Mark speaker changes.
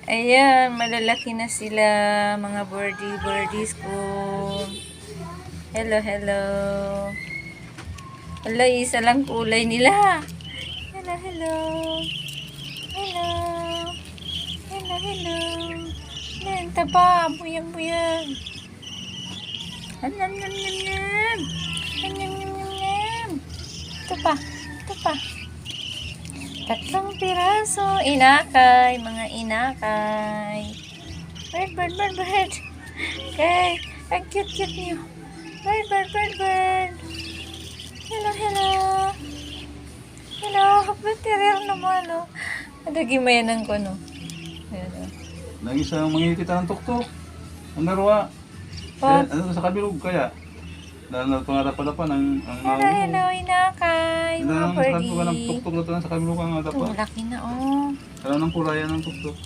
Speaker 1: Ayan, malalaki na sila, mga birdies ko. Hello, hello. Hello, isa lang kulay nila. Hello, hello. Hello. Hello, hello. Yan, taba, buyang-buyang. Nam, nam, nam, nam, nam. Nam, nam, nam, nam, nam. Ito pa, ito pa. 3 piraso, inakay, mga inakay. Bird. Okay, ang cute niyo. Bird. Hello. Hello, baterer naman, oh. Adagi mayanan ko, no. Ayan, oh.
Speaker 2: Lagi sa mga kita ng tuktok. Ang narwa.
Speaker 1: Oh.
Speaker 2: Ano sa kabilog kaya? Dahil pangarapan ang
Speaker 1: Hello, inakay, mga
Speaker 2: Dahil ang sarap ko ng
Speaker 1: birdie.
Speaker 2: tuktok na sa kabilog ang
Speaker 1: Ito,
Speaker 2: dapat.
Speaker 1: malaki na, oh.
Speaker 2: Kaya ng pulayan ng tuktok.